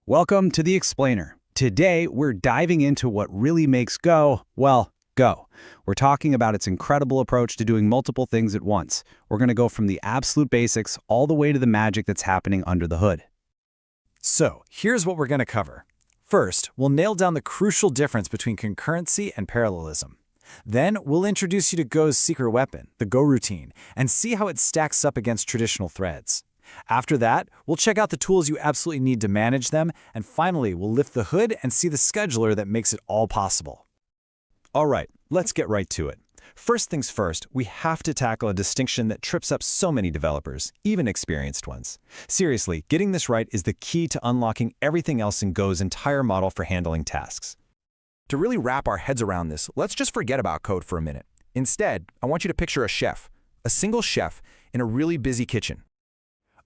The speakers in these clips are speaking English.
Welcome to The Explainer. Today, we're diving into what really makes Go, well, Go. We're talking about its incredible approach to doing multiple things at once. We're going to go from the absolute basics all the way to the magic that's happening under the hood. So, here's what we're going to cover. First, we'll nail down the crucial difference between concurrency and parallelism. Then, we'll introduce you to Go's secret weapon, the Goroutine, and see how it stacks up against traditional threads. After that, we'll check out the tools you absolutely need to manage them, and finally, we'll lift the hood and see the scheduler that makes it all possible. All right, let's get right to it. First things first, we have to tackle a distinction that trips up so many developers, even experienced ones. Seriously, getting this right is the key to unlocking everything else in Go's entire model for handling tasks. To really wrap our heads around this, let's just forget about code for a minute. Instead, I want you to picture a single chef in a really busy kitchen.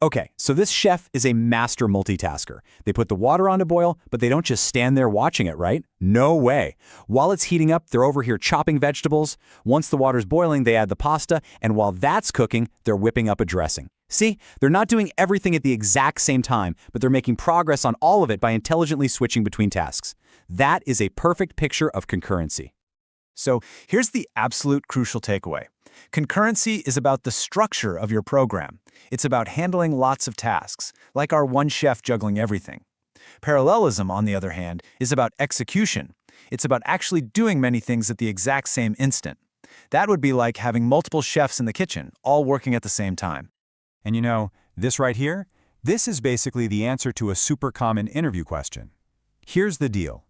Okay, so this chef is a master multitasker. They put the water on to boil, but they don't just stand there watching it, right? No way. While it's heating up, they're over here chopping vegetables. Once the water's boiling, they add the pasta, and while that's cooking, they're whipping up a dressing. See, they're not doing everything at the exact same time, but they're making progress on all of it by intelligently switching between tasks. That is a perfect picture of concurrency. So here's the absolute crucial takeaway. Concurrency is about the structure of your program. It's about handling lots of tasks, like our one chef juggling everything. Parallelism, on the other hand, is about execution. It's about actually doing many things at the exact same instant. That would be like having multiple chefs in the kitchen, all working at the same time. And you know, this right here, this is basically the answer to a super common interview question. Here's the deal.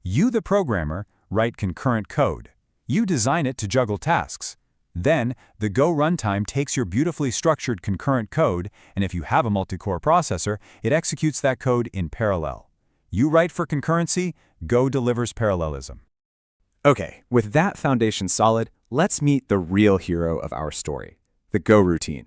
You, the programmer, write concurrent code. You design it to juggle tasks. Then, the Go runtime takes your beautifully structured concurrent code, and if you have a multi-core processor, it executes that code in parallel. You write for concurrency, Go delivers parallelism. Okay, with that foundation solid, let's meet the real hero of our story, the Goroutine.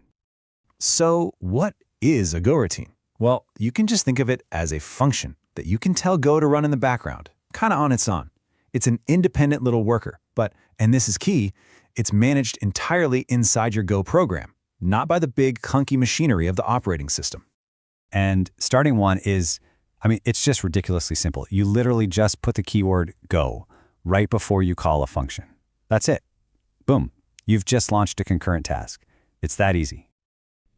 So, what is a Goroutine? Well, you can just think of it as a function that you can tell Go to run in the background, kind of on its own. It's an independent little worker, but, and this is key, it's managed entirely inside your Go program, not by the big clunky machinery of the operating system. And starting one is, it's just ridiculously simple. You literally just put the keyword Go right before you call a function. That's it. Boom. You've just launched a concurrent task. It's that easy.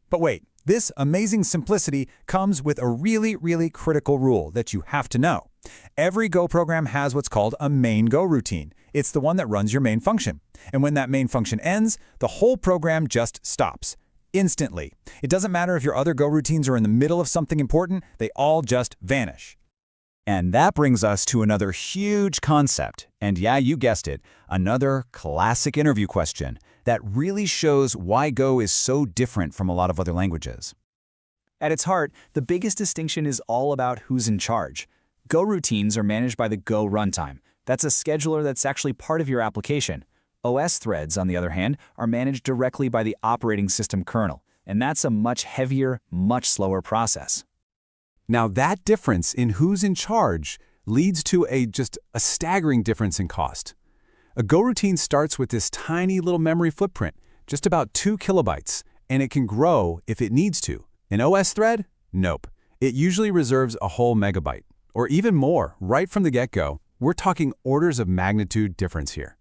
But wait, this amazing simplicity comes with a really critical rule that you have to know. Every Go program has what's called a main Go routine. It's the one that runs your main function. And when that main function ends, the whole program just stops. Instantly. It doesn't matter if your other Go routines are in the middle of something important, they all just vanish. And that brings us to another huge concept, and yeah, you guessed it, another classic interview question that really shows why Go is so different from a lot of other languages. At its heart, the biggest distinction is all about who's in charge. Go routines are managed by the Go runtime. That's a scheduler that's actually part of your application. OS threads, on the other hand, are managed directly by the operating system kernel, and that's a much heavier, much slower process. Now that difference in who's in charge leads to just a staggering difference in cost. A Go routine starts with this tiny little memory footprint, just about 2 kilobytes, and it can grow if it needs to. An OS thread? Nope. It usually reserves a whole megabyte, or even more, right from the get-go. We're talking orders of magnitude difference here.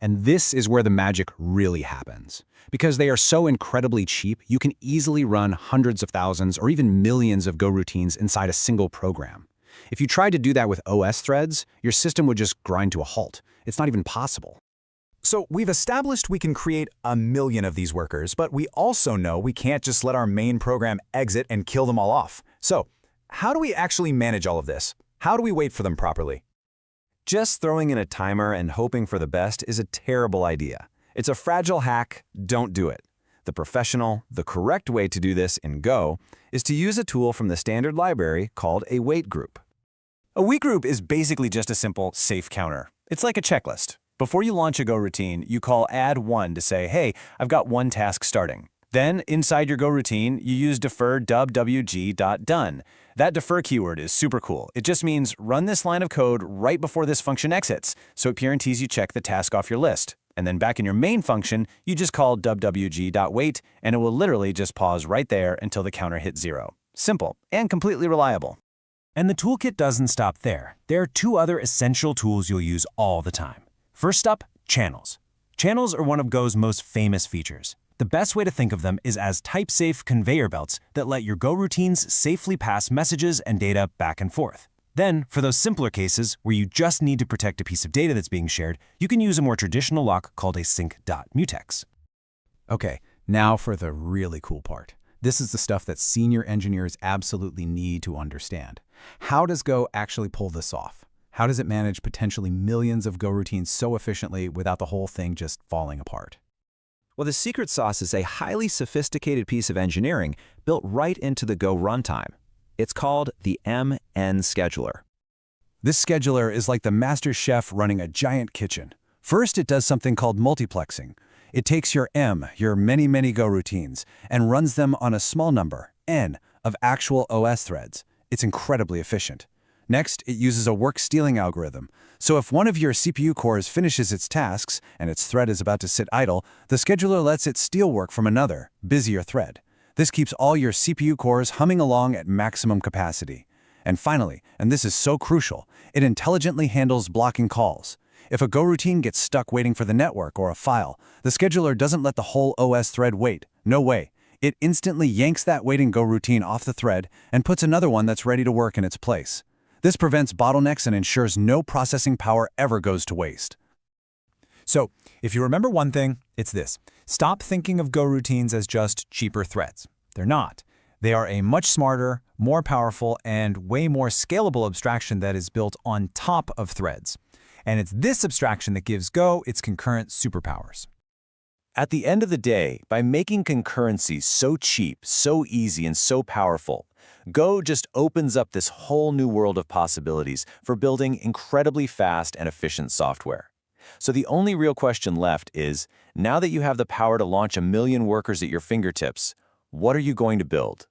And this is where the magic really happens. Because they are so incredibly cheap, you can easily run hundreds of thousands or even millions of Go routines inside a single program. If you tried to do that with OS threads, your system would just grind to a halt. It's not even possible. So we've established we can create a million of these workers, but we also know we can't just let our main program exit and kill them all off. So how do we actually manage all of this? How do we wait for them properly? Just throwing in a timer and hoping for the best is a terrible idea. It's a fragile hack, don't do it. The professional, the correct way to do this in Go is to use a tool from the standard library called a wait group. A wait group is basically just a simple safe counter. It's like a checklist. Before you launch a Go routine, you call add one to say, hey, I've got one task starting. Then, inside your Go routine, you use defer wg.done. That defer keyword is super cool. It just means run this line of code right before this function exits, so it guarantees you check the task off your list. And then back in your main function, you just call wg.wait, and it will literally just pause right there until the counter hits 0. Simple and completely reliable. And the toolkit doesn't stop there. There are two other essential tools you'll use all the time. First up, channels. Channels are one of Go's most famous features. The best way to think of them is as type-safe conveyor belts that let your Go routines safely pass messages and data back and forth. Then, for those simpler cases where you just need to protect a piece of data that's being shared, you can use a more traditional lock called a sync.mutex. Okay, now for the really cool part. This is the stuff that senior engineers absolutely need to understand. How does Go actually pull this off? How does it manage potentially millions of Go routines so efficiently without the whole thing just falling apart? Well, the secret sauce is a highly sophisticated piece of engineering built right into the Go runtime. It's called the MN scheduler. This scheduler is like the master chef running a giant kitchen. First, it does something called multiplexing. It takes your your many Go routines, and runs them on a small number, N, of actual OS threads. It's incredibly efficient. Next, it uses a work stealing algorithm. So if one of your CPU cores finishes its tasks and its thread is about to sit idle, the scheduler lets it steal work from another, busier thread. This keeps all your CPU cores humming along at maximum capacity. And finally, and this is so crucial, it intelligently handles blocking calls. If a Go routine gets stuck waiting for the network or a file, the scheduler doesn't let the whole OS thread wait. No way. It instantly yanks that waiting Go routine off the thread and puts another one that's ready to work in its place. This prevents bottlenecks and ensures no processing power ever goes to waste. So, if you remember one thing, it's this. Stop thinking of Go routines as just cheaper threads. They're not. They are a much smarter, more powerful, and way more scalable abstraction that is built on top of threads. And it's this abstraction that gives Go its concurrent superpowers. At the end of the day, by making concurrency so cheap, so easy, and so powerful, Go just opens up this whole new world of possibilities for building incredibly fast and efficient software. So the only real question left is, now that you have the power to launch a million workers at your fingertips, what are you going to build?